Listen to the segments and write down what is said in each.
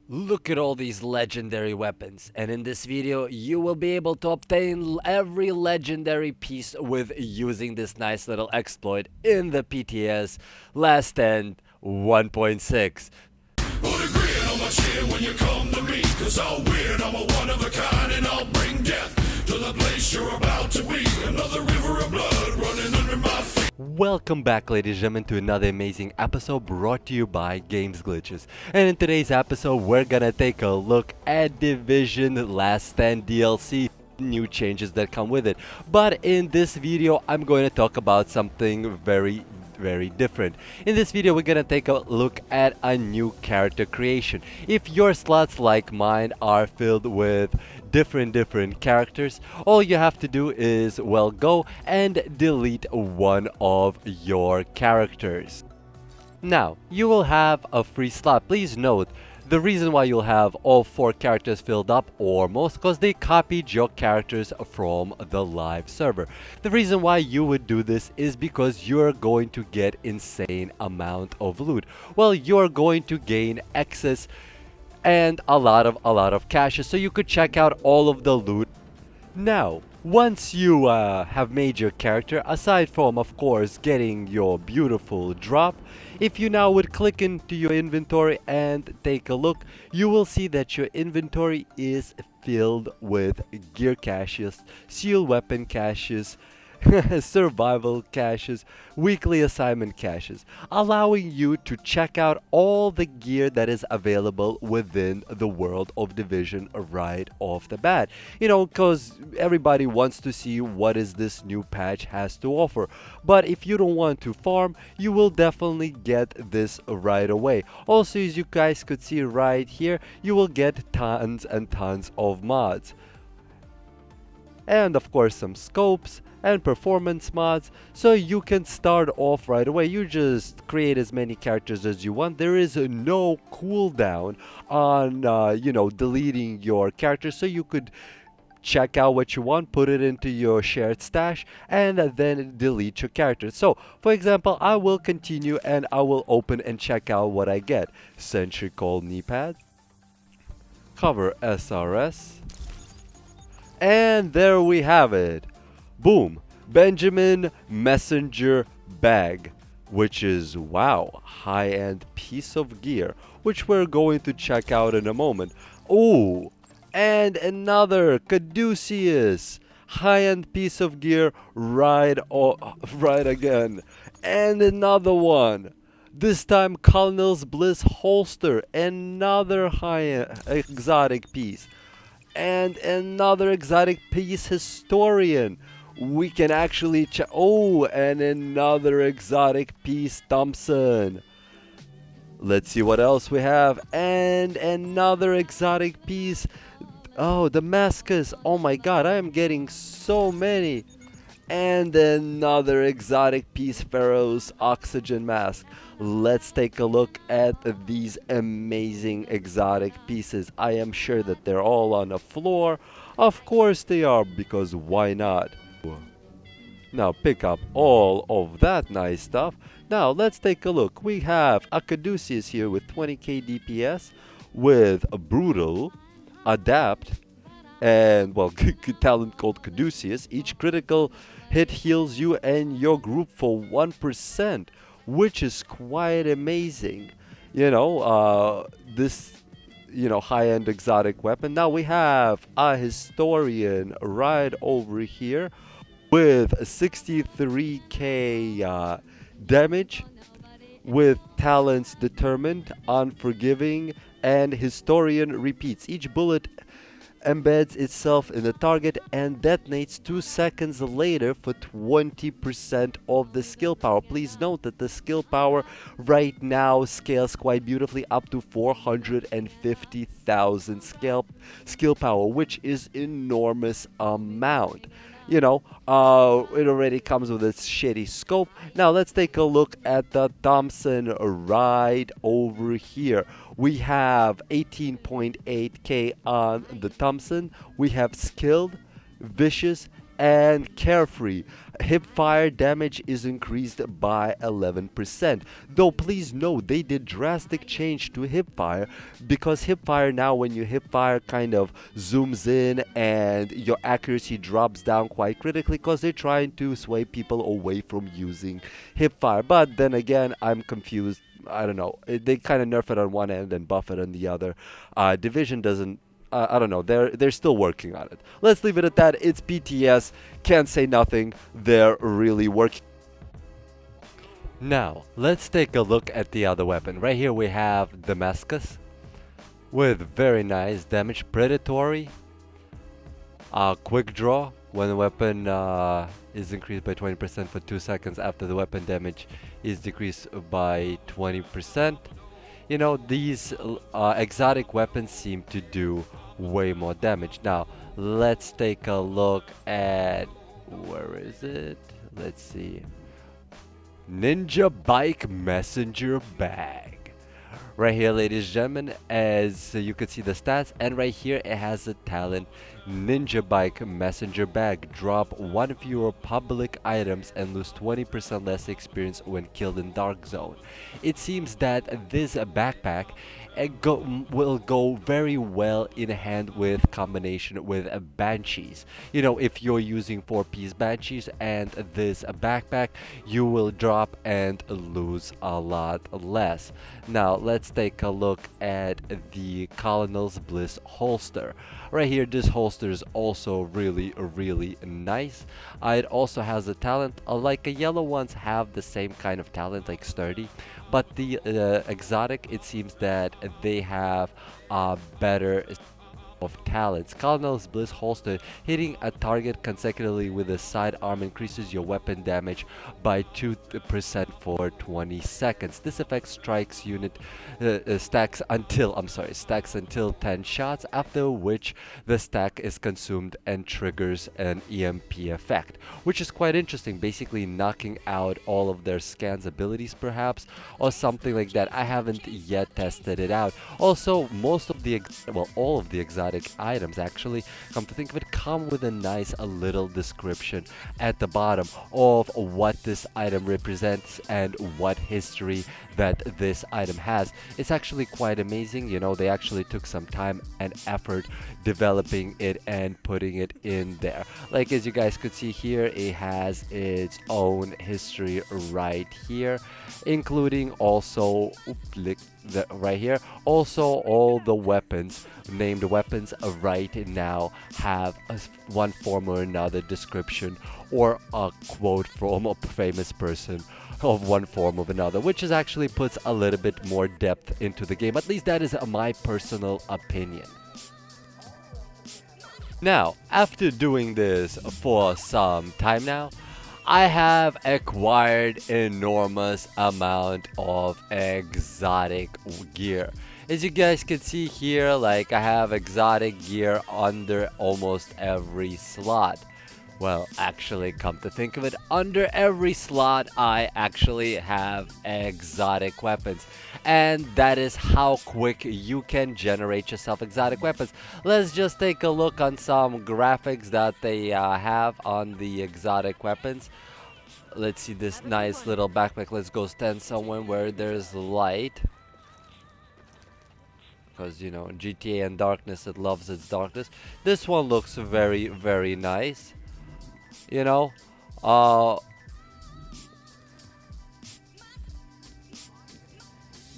Look at all these legendary weapons, and in this video you will be able to obtain every legendary piece with using this nice little exploit in the PTS Last Stand 1.6. Put a grin on my chin when you come to me, cause I'll win, I'm a one of a kind, and I'll bring death to the place you're about to be. Another river of blood running under my feet. Welcome back, ladies and gentlemen, to another amazing episode brought to you by Games Glitches. And in today's episode, we're gonna take a look at Division Last Stand DLC, new changes that come with it. But in this video, I'm going to talk about something very different. In this video, we're gonna take a look at a new character creation. If your slots like mine are filled with different characters, all you have to do is, well, go and delete one of your characters. Now, you will have a free slot. Please note, the reason why you'll have all 4 characters filled up or most, because they copied your characters from the live server. The reason why you would do this is because you're going to get insane amount of loot. Well, you're going to gain access and a lot of caches, so you could check out all of the loot. Now, once you have made your character, aside from, of course, getting your beautiful drop, if you now would click into your inventory and take a look, you will see that your inventory is filled with gear caches, seal weapon caches, survival caches, weekly assignment caches, allowing you to check out all the gear that is available within the world of Division right off the bat. You know, because everybody wants to see what is this new patch has to offer. But if you don't want to farm, you will definitely get this right away. Also, as you guys could see right here, you will get tons and tons of mods. And of course some scopes and performance mods, so you can start off right away. You just create as many characters as you want. There is no cooldown on deleting your character, so you could check out what you want, put it into your shared stash, and then delete your character. So for example, I will continue and I will open and check out what I get. Sentry Call knee pad, cover SRS, and there we have it. Boom. Benjamin Messenger bag, which is, wow, high-end piece of gear, which we're going to check out in a moment. Oh, and another Caduceus high-end piece of gear right again. And another one. This time Colonel's Bliss holster, another high exotic piece. And another exotic piece, Historian. We can actually check. Oh, and another exotic piece, Thompson. Let's see what else we have. And another exotic piece. Oh, Damascus. Oh my god, I am getting so many. And another exotic piece, Pharaoh's oxygen mask. Let's take a look at these amazing exotic pieces. I am sure that they're all on the floor. Of course they are, because why not? Now pick up all of that nice stuff. Now let's take a look. We have a Caduceus here with 20k DPS, with a Brutal, Adapt, and, well, good talent called Caduceus. Each critical hit heals you and your group for 1%, which is quite amazing. This high-end exotic weapon. Now we have a Historian right over here with 63k damage, with talents Determined, Unforgiving, and Historian repeats. Each bullet embeds itself in the target and detonates 2 seconds later for 20% of the skill power. Please note that the skill power right now scales quite beautifully up to 450,000 skill power, which is enormous amount. It already comes with its shitty scope. Now let's take a look at the Thompson right over here. We have 18.8k on the Thompson. We have Skilled, Vicious, and carefree. Hip fire damage is increased by 11%. Though please note they did drastic change to hip fire, because hip fire now, when you hip fire, kind of zooms in and your accuracy drops down quite critically, because they're trying to sway people away from using hip fire. But then again, I'm confused. I don't know. They kind of nerf it on one end and buff it on the other. Division doesn't. I don't know. They're still working on it. Let's leave it at that. It's PTS. Can't say nothing. They're really working. Now let's take a look at the other weapon. Right here we have Damascus with very nice damage. Predatory. Quick draw. When the weapon is increased by 20% for 2 seconds after the weapon damage is decreased by 20%. You know, these exotic weapons seem to do way more damage. Now, let's take a look at, where is it? Let's see. Ninja Bike Messenger Bag. Right here, ladies and gentlemen, as you can see the stats, and right here it has a talent. Ninja Bike Messenger Bag. Drop 1 fewer public items and lose 20% less experience when killed in Dark Zone. It seems that this backpack will go very well in hand with combination with Banshees. You know, if you're using 4-piece Banshees and this backpack, you will drop and lose a lot less. Now, let's take a look at the Colonel's Bliss holster. Right here, this holster is also really nice. It also has a talent, like the yellow ones have the same kind of talent, like sturdy, but the exotic, it seems that they have better of talents. Colonel's Bliss holster. Hitting a target consecutively with a sidearm increases your weapon damage by 2% for 20 seconds. This effect strikes unit stacks until 10 shots, after which the stack is consumed and triggers an EMP effect, which is quite interesting, basically knocking out all of their scans abilities perhaps, or something like that. I haven't yet tested it out. Also, most of the all of the exotic items, actually, come to think of it, come with a nice little description at the bottom of what this item represents and what history that this item has. It's actually quite amazing. You know, they actually took some time and effort developing it and putting it in there. Like, as you guys could see here, it has its own history right here, including also right here. Also, all the weapons, named weapons right now, have one form or another description or a quote from a famous person of one form or another, which is actually puts a little bit more depth into the game. At least that is my personal opinion. Now, after doing this for some time now, I have acquired enormous amount of exotic gear. As you guys can see here, like, I have exotic gear under almost every slot. Well, actually, come to think of it, under every slot I actually have exotic weapons. And that is how quick you can generate yourself exotic weapons. Let's just take a look on some graphics that they have on the exotic weapons. Let's see this nice little backpack. Let's go stand somewhere where there's light. Because, you know, GTA and darkness, it loves its darkness. This one looks very nice. You know,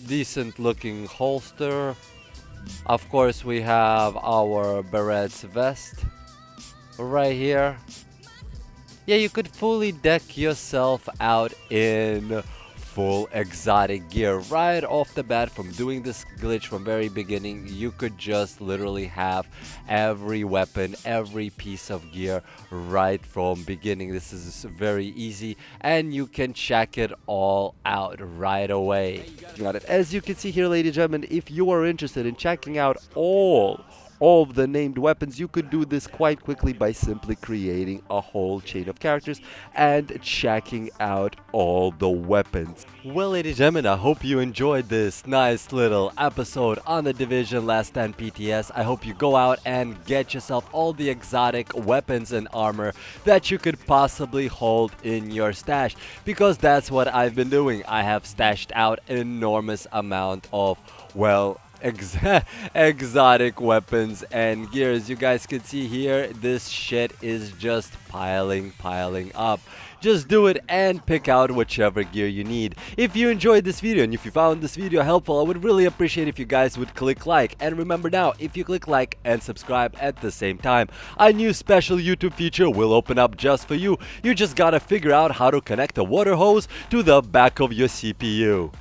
decent looking holster. Of course, we have our Barrett's vest right here. Yeah, you could fully deck yourself out in full exotic gear right off the bat. From doing this glitch from very beginning, you could just literally have every weapon, every piece of gear right from beginning. This is very easy, and you can check it all out right away. Got it. As you can see here, ladies and gentlemen, if you are interested in checking out all all of the named weapons, you could do this quite quickly by simply creating a whole chain of characters and checking out all the weapons. Well, ladies and gentlemen, I hope you enjoyed this nice little episode on the Division Less Than PTS. I hope you go out and get yourself all the exotic weapons and armor that you could possibly hold in your stash, because that's what I've been doing. I have stashed out an enormous amount of, well, exotic weapons and gears. You guys can see here, this shit is just piling up. Just do it and pick out whichever gear you need. If you enjoyed this video and if you found this video helpful, I would really appreciate if you guys would click like. And remember now, if you click like and subscribe at the same time, a new special YouTube feature will open up just for you. You just gotta figure out how to connect a water hose to the back of your CPU.